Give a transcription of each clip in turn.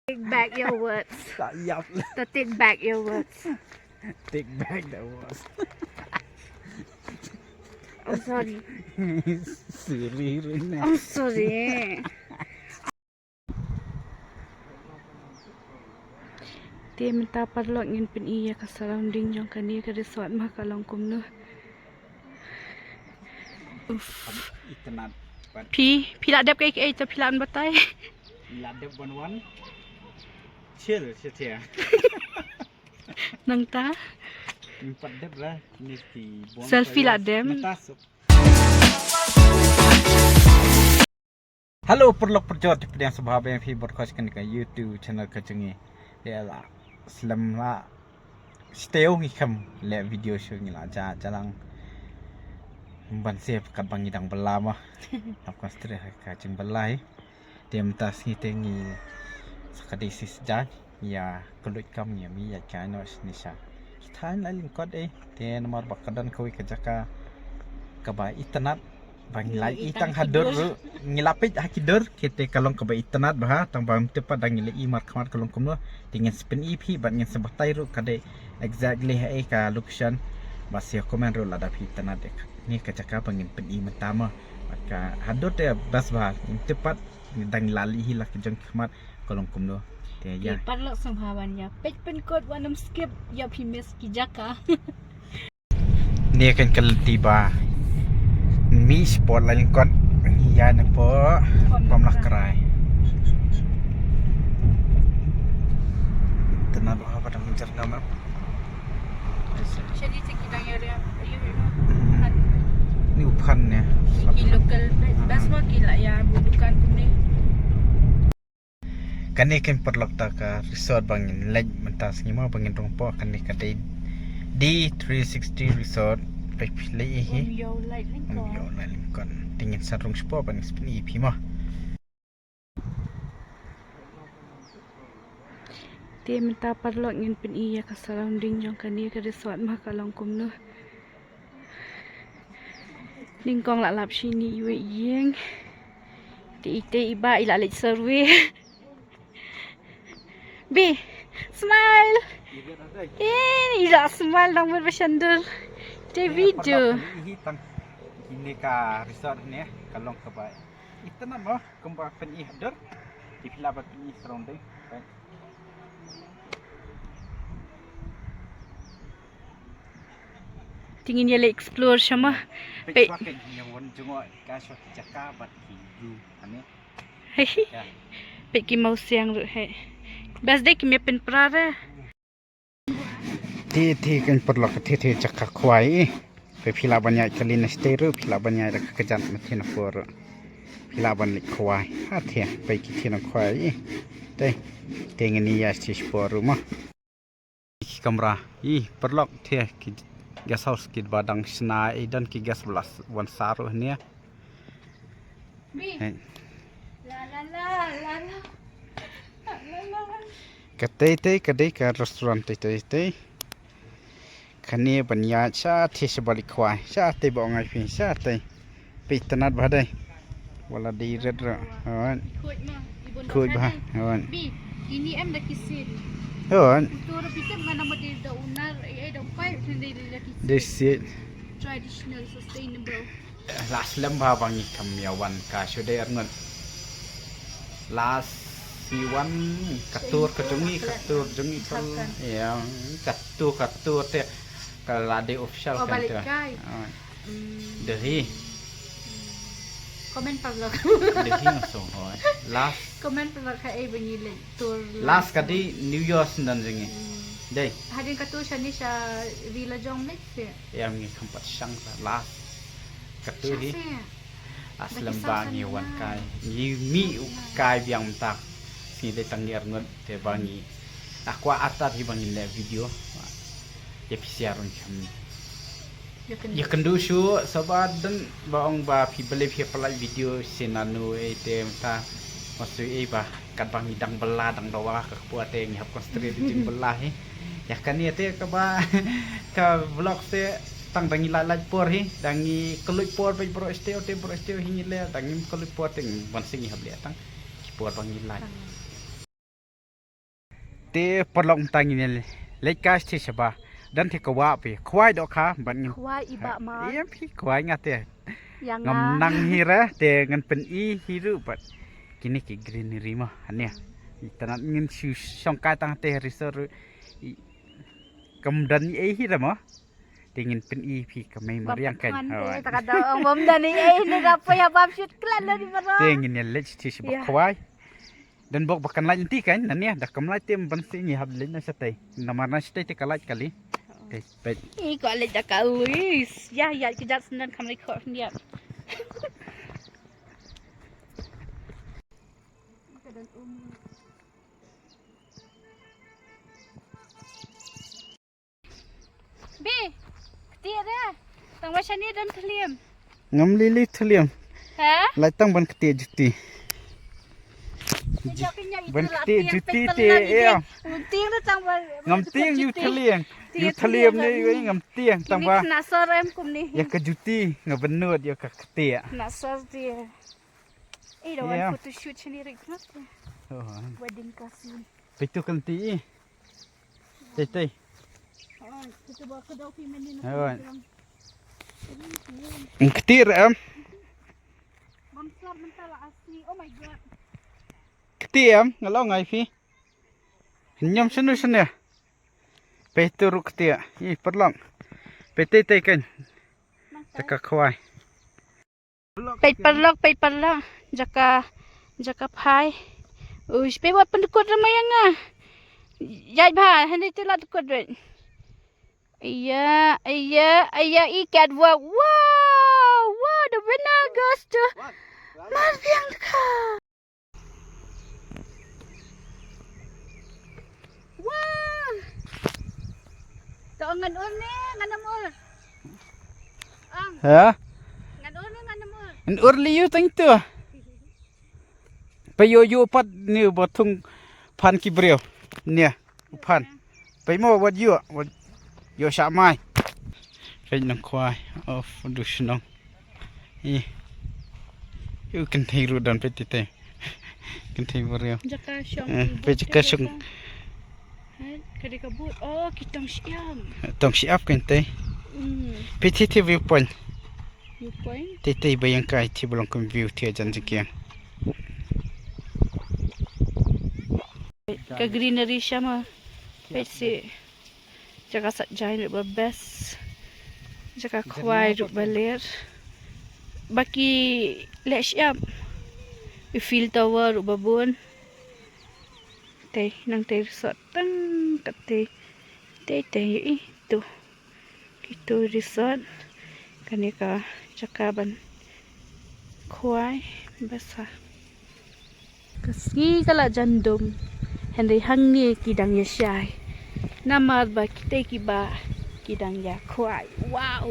Take back your words. Tak yap To take back your words. Take back the words. I'm sorry. Serius ni. I'm sorry. เตมันตาปัดหลอกเงินเป็นอียากับสารามดิ้งจองกันนี้ก็ได้สอนมากะลองกุมเนอะ Internet. พี่ละเด็บกับไอ้จะพี่ละอันบ่ตาย Ladap wan-wan. Chill sia. นังตา Empat dep lah ni ti buang. Selfie lah dem. Halo perlok perjot di pedang sahabat yang fi broadcast kan ke YouTube channel kecengi. Ya lah. Selam lah. Stay ngi kam le video show ngi lah jalang ban sep kat bang idang belama. Apa stre ka jeng belai. Dem tas ngi tengi sakadi sisjan ya kelut kam ya mi ya chano nisha. Than la ling kod te nomor bakadan koi kajaka kaba internet bang lai itang hadur ngilapit hakidur kete kalong kaba internet bah tang bam tepat dang ngile imar khamar kalong kumno dengan spin ep ban ngin sebatai ru kade exactly ka location basio komen ru lada internet ni kajaka bangin pen i mentama maka hadur te bas bah tepat dang lali hilak jeng khamar kalong kumno ya parlok sambhawannya pej pen kod wanam skip ya phimes ki jaka ni kan tiba mi sport lain kon ya na po pamlah kerai tenang apa dah mencar nama jadi sekidang ya ayo ni upan ya ki local best wa ki la ya budukan kumne kani kan perlok ta ka resort bangin lek mentas ngima bangin rongpo kani kadai D360 resortไปเลยฮิมโยไลลิงก่อนติงสันรงสปอร์บันสปีพีมาเตมันตาปัดหลอกเงินเป็นอียากับสารามดิ้งจองกันนี้ก็ได้สอนมากะลองกุมเนอะนิ่งกองหลับชีนี่อยู่เอียงเตอีบ้าอีหลาเล็กเซอร์เวบีสไมล์อีหลาสไมล์ดังเป็นประชันเดอร์video ini ka resort ni kalong ka ba itana mo kumba pen i hadir di filabat ni surrounding tingin ya le explore sama pe nyawan jungo ka shot jaka bat hidu ane pe ki mau siang ru he bas de ki me pen prare ti kan perlu ke ti cakak kuai pe pila banyak kali nesteru pila banyak dak kejan matin for pila banyak kuai hatia pe kitin kuai te ngeni ya si for rumah kamera perlu ti ki gas house ki badang sna dan ki gas belas wan saru ni la kate ka restoran te kani banya cha thi sebalik khwai cha te bo ngai phi cha te pi tanat ba dai wala di red ra hon khoi ba hon bi ini em da kisin hon tu ro pitem mana mo di da unar ai da pai sendai da kisin this is traditional sustainable last lamba bangi kamyawan ka shode arngon last siwan katur kejungi katur jungi kal ya katur te kalau ada official kan tu. Dehi. Komen parlok. Dehi langsung. Last. Komen parlok ka ay banyile tour. Last kadi New Year dan jengi. Dei. Hadin katu siya ni siya Villa Jongmek se. Yang ni kampat sang last. Katu di. Aslam bangi wan kai. Ni mi kai biang tak. Si de tangir ngot te bangi. Aku atat hi bangi le video. Ya pisiarun kami. Ya kendu shu sabat dan baong ba pi beli pi pelai video sinanu te ta masu ba kat bang idang belah dang dawa ka puat te ngihap konstri jing belah ya kan ni te ka ba ka vlog te tang dangi lalaj por hi dangi kelut por pe pro esteo hi le dangi kelut por te ban sing ngihap le tang ki por bang ilaj te perlok mtang ini lekas ti seba dan te kawa pe khwai do kha ban ngin ควายอีบะมา iya pi khwai ngate ยัง ngam งา nang hira te ngan pen i hiru bat kini ki greenery mah ania tanat ngin shu songkai tang te resort kamdan i hira mah te ngin pen i pi kamai mariang kan tak ada orang bom dan ni ni apa ya bab shoot klan dari mana te ngin lech ti seba khwai dan bok bakan lai nanti kan nania dak kamlai tem ban si ni hab lin na satay namar stay te kalai kali okay baik Ih, kok alih dah kalis. Ya, ya, kejap senang kami rekod dia. B, ketia dah. Tang macam ni dan terliam. ngam lili thliam Ha? lai tang ban kete juti Kejap-kejap itu ban lah. kete juti te ya Tiang tu tang ngam tiang yu thliang yu thliam ni oi ngam tiang tang ba Nak sorem kum ni. ya ke juti ngabenut ya ke kete Nak sor dia. Dah Ya. one photo shoot sendiri kan? oh Wedding kasih. pitu kanti tei tei Kita bawa ke dokumen ni. Awan. Ketir Mamsar mentala asli. Oh my god. ketir ngalo ngai fi nyam sunu sunu petu ru ketir i perlong pete tei kan cakak khwai ไปปลอกjaka phai ush pe wat pendukut ramai yang ah yai bha hani telat tukut red iya ikat wow the winner goes to Marvianka wow ngan urne ngan namul ha ngan urne ngan namul en urli yu tang tu payo yu pat ni botung pan ki breu nia pan pai mo wat yu wat yo sha mai pai nang khwai of du shnong i yu kan thei ru dan pe ti te kan thei breu jaka syong pe jaka syong kadi kabut oh kita siam tong siap kan te pe ti ti view point you point te te bayang kai ti bolong kan view ti jan jikian ke greenery sama pesi jaka sat jain ru best jaka khwai ru baler baki le siap feel tower ru babun teh nang teh resort tang kat teh itu gitu resort kanika cakaban khwai basah kasgi kala jandum henry hangni kidang ya syai namar ba kita kiba kidang ya khwai wow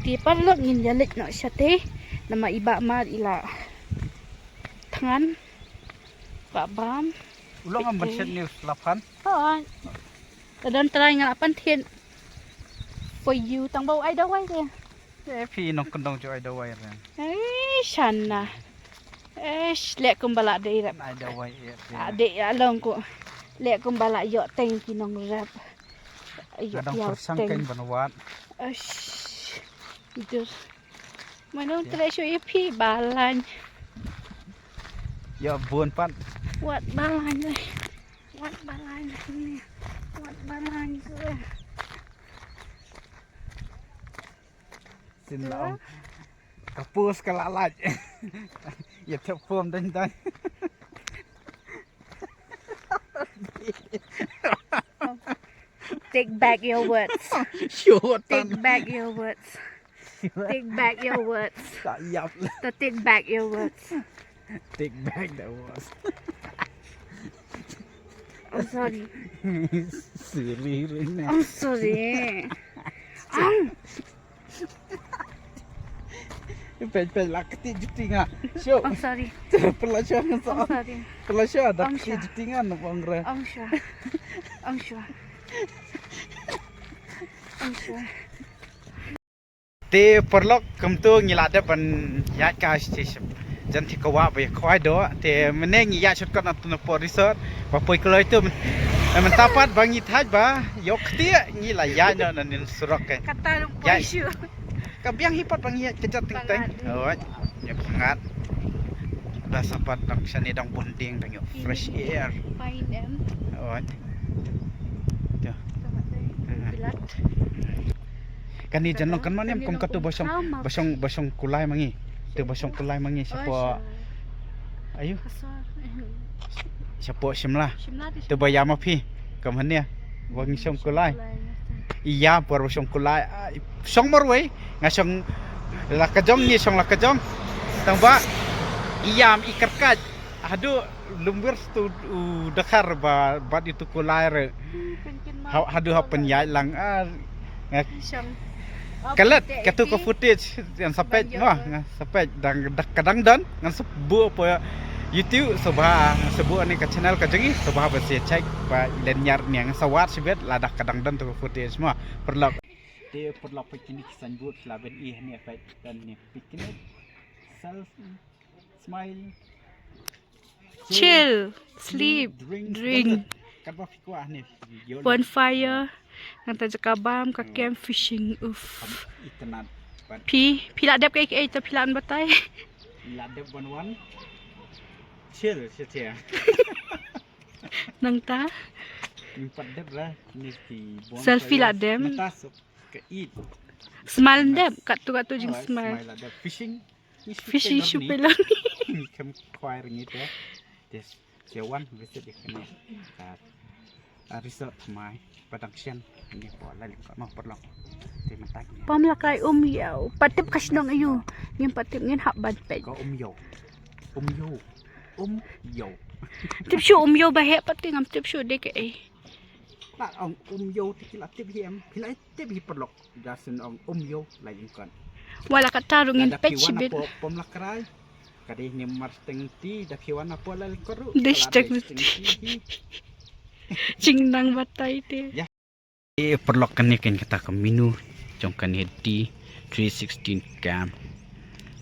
ti parlok ngin yalit no syate nama iba mar ila tangan ba bam ulong am ban news lapan oh dan try ngalapan tien for you tang bau ai dawai dia fi nong kendong jo ai dawai ran Shana. Lek kumbala de rap. ai dawai Adik along ko. Lek kumbala yo teng kinong rap. Yo kadang yo persang teng. kan banwat Itu. Mana treasure ye pi balan. ya buon pan Wat balan ni. Wat balan ni. Wat balan ke. sin laong kapus kalalaj ya tepom dan Take back your words. sure Take back your words. Take back your words. tak yap Take back your words. take back that was I'm sorry. Siri ni I'm sorry. Pe la keti jutinga show I'm sorry. pelasya I'm sa sorry. pelasya da Ang keti siya. jutinga no pangre I'm sure. I'm sure. I'm sure. te perlok kamtu ngilada pan ya ka station jan thi kawa be khoi do te meneng ya chot kan atun po resort ba poi kloi tuมันตาปัดบางยี่ทัดบ่ยกเตี้ยนี่ละยายเนาะนั่นสุรก kata lu poisyuกับyang hipat bang iya kejat ting-ting oh ya sangat dah sempat nak sini dang bonding dang fresh air fine them oh ya pilat kan ni janong kan mana kom katu basong kulai mangi tu basong kulai mangi siapa ayo siapa Shimla tu bayar ma phi kam hania wang song kulai iya por basong kulai song marwai ngasong lakajong ni song lakajong tamba iyam ikarkat adu lumbir tu dakar ba itu kulai re hadu hapen ya lang kalet katu ko footage yang sampai sampai dang kadang dan ngan sebu apa YouTube sebu ni ka channel ka jengi sebab besi cek ba lenyar ni yang sawat sibet ladak kadang dan tu footage semua perlu dia perlu piknik sanjut laben ni apa dan ni piknik self smile chill sleep drink kan ba fikwa ni bonfire nang tajkabam ka camp fishing itenat pila dep kai ta pilan batai la dep one chill setia nang ta empat dep lah ni ti selfie la dem tasuk ke eat smile dep kat tu jing smile la dep fishing supelon kem kwai ringi tu des jawan visit ikane kat resort mai padang sian ni po la ko ma perlu ti matak pam la kai yau patip kasnong ayu ngin patip ngin hak ban pe ko yo tip shu yau ba he patip ngam tip shu de ke la ong yo ti la tip hiam pila tip hi perlu jasen ong yo la yin kon wala kata rungin pe chibit pom la krai kadih ni mar tengti da piwana po la koru dishtek jing nang batai te perlu kan ni kan kata ke menu jong kan di 316 cam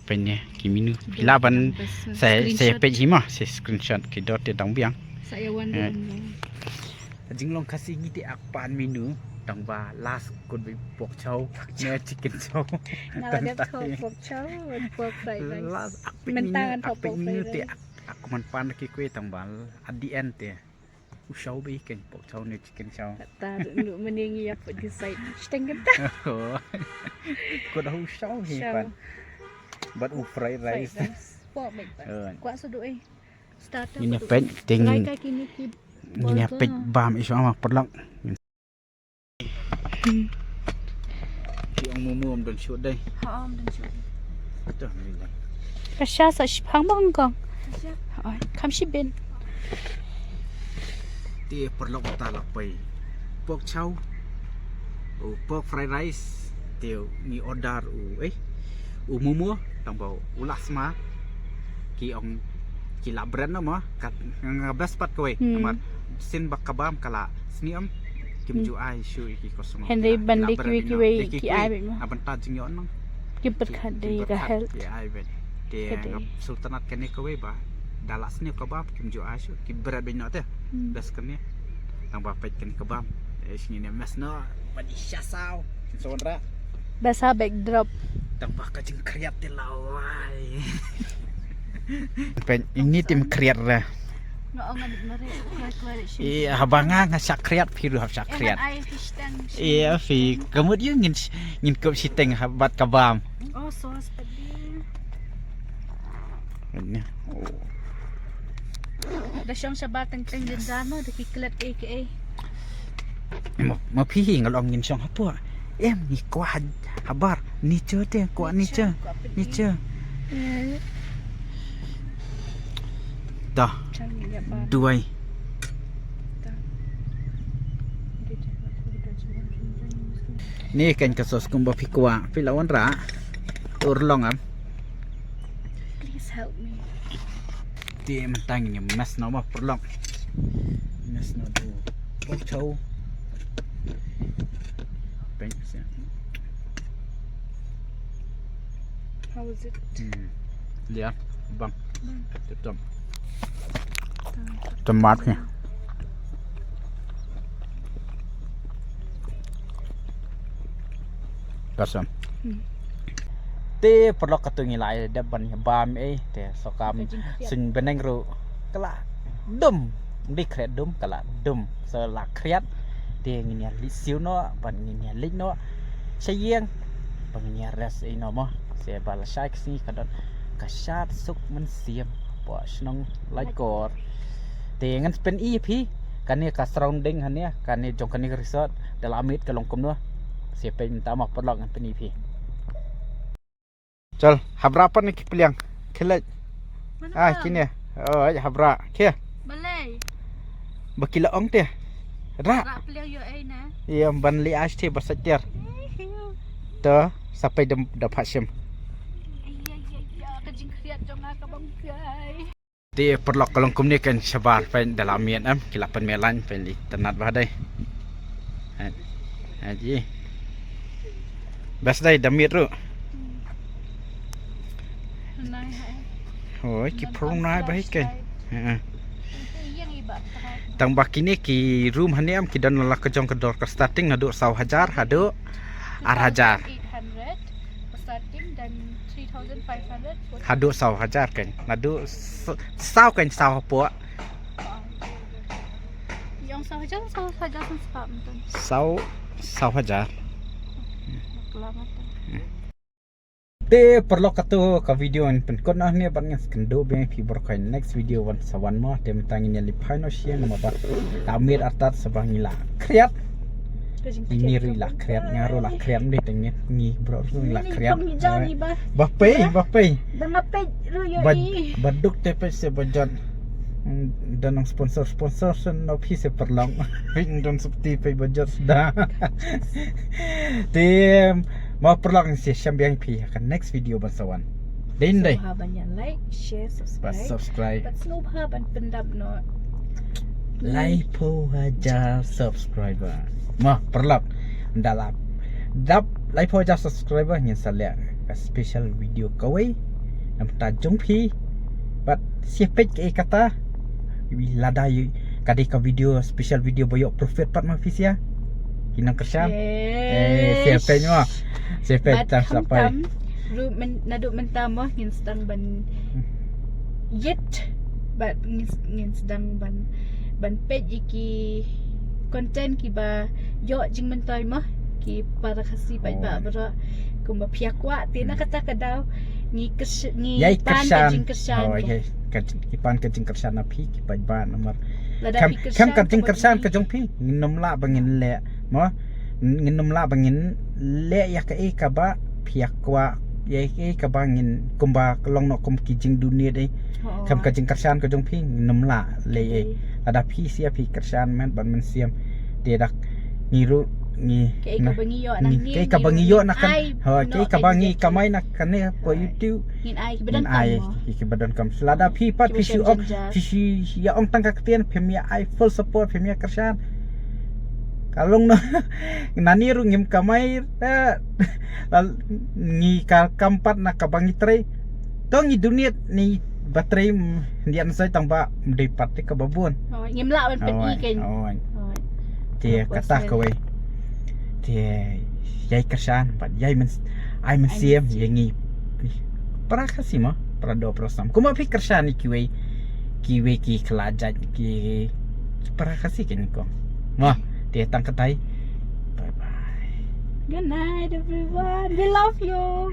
penye ki menu laban saya page hima saya screenshot ki dot dang biang saya wan jing long kasih ngiti akpan menu dang ba last good be pork chow ne chicken chow now that pork chow and pork fried rice mentangan pork menu te aku man pan ki kue tang ba at the end te usau be ken pork chow ne chicken chow ta nu meningi ya put decide stenggen ta ko dah usau he pan but fried rice pork make pan kwa sudu starter ini pen ting kini ini pet bam isu ama perlu Ông mua đồn chuột đây. Hom đồn chuột. Trời ơi. Kasha sa shipang bang kong. Oi, kam shi ben. Ti perlu ta la pai. Pork chow. Pork fried rice. Tio ni order mua tang bau ulasma. Ki ong ki la brand ma kat ngabas pat kowe. Amat sin bakabam kala sniam. Kim ju ai shu ki kosong Henry bandi kiwi ki ai be ma aban ta jing yon nang kim pat khat de ga health ki ai be te ngap sultanat kene ko we ba dalas ni ko ba kim ju ai shu ki berat be not das kene tang ba pet ken kebab sini ne mas no badi syasau sonra basa backdrop tang ba ka jing kriat te lawai pen ini tim kriat ra iya habanga ngasak kriat piru hab kriat iya fi kemudian ngin kop siteng habat kabam oh sos padi ini da syang sabatang teng dano da kiklet aka ma phi ngalong ngin syang hapo ni kwa habar ni che te kwa ni che dah duai ni kan kasos kumba pikwa pilawan ra urlong am please help me ti mentang ni mas no ma perlong mas no do pork chow pen how is it lihat bang tutup tomatnya kasam te perlu katungi lai depan bam te sokam sun beneng ru kala dum di kret dum kala dum selak kriat te nginya lisiu no ban nginya lik no sayang penginya res ino mo se bal syak si kadon kasyat suk men siam po snong laikor te ngan pen EP kan ni ka surrounding han ne kan ni jong kan ni resort dalam amit ka longkom no se pe minta mak perlok ngan pen EP Jal, habra apa ni kipiliang? Kelaj. Kini. Oh, habra. Kia. Balai. Bakila ong teh. Ra. Ra piliang yo ai na. Iya, ban li as teh basajar. Tuh, sampai dapat sim. Ya, kajing kriat jong ka bangkai. Di perlok kalong kum ni kan sabar pen dalam mian am kilapan melan pen li tenat badai. Haji. Bas dai damit ru. Oh, ki prong nai baik kan. Tang bakini ki room haniam ki dan lak kejong kedor ke starting hadu 1,000 hadu 800 starting dan 3,500 hadu 1,000 kan. Hadu 1,000 kan 1,000 po. Yang 1,000 sebab betul. 1,000 Selamat. Te perlu katu ka video an pen kon ah ne ban ngas kendo be pi bor kai next video wan sawan mo te mentangin ya lipai no siang ma ba tamir atat sabang ila kriat ini rila kriat ngaro la kriat ni tengit ni bro la kriat ba pe Dan apa ru yo baduk te pe se bajan dan sponsor sen no pi se perlong ring don septi pe bajar sudah tem mau perlak si sambiang pi akan next video basawan. Din dai. Banyak like, share, subscribe. But snow ban pendap no. Like po aja subscriber. Mah perlak ndalap. Dap like po aja subscriber nyen salia special video kawai nam ta jong pi. But si page ke kata lada kadi ka video special video boyok profit pat ma fisia. Kinang kersyam. Siapa ni mah? Siapa tak sampai. Ru naduk mentamo ngin sedang ban yet bat ngin sedang ban page iki konten ki ba yo jing mentoy mah ki para kasi ba bara kumba piakwa tina kata kadau ni pan kajing kersan. Oh ye pan kajing kersan api ki ba nomor. Lada kam kajing kersan ka jong pi nginom la bangin le mo nginom la bangin le ya ka e ka ba piakwa ye e ka bangin kumba long no kum kijing dunia dei kam kajing kersan ka jong pi nginom la le e ada pi sia pi kersan man ban men siam dia ngiru ni ke ka bangi yo nak kan ha ke ka bangi kamai nak kan ne ko YouTube ngin ai ki badan kam selada pi pat pi si om pi si ya om tangka ketian pemia I full support pemia kersan kalong no nani ru ngim kamai ni ka kampat nak ka bangi tre tong ni dunia ni baterai dian sai tangba depat ke babun ngim la ban pen i kan dia kata kowe dia yai kersan pat yai men ai men siam yangi para kasi mo para do prosam kuma pi kersan ni kiwe ki kelajat ki para kasi ken ko mo dia tang katai bye bye good night everyone we love you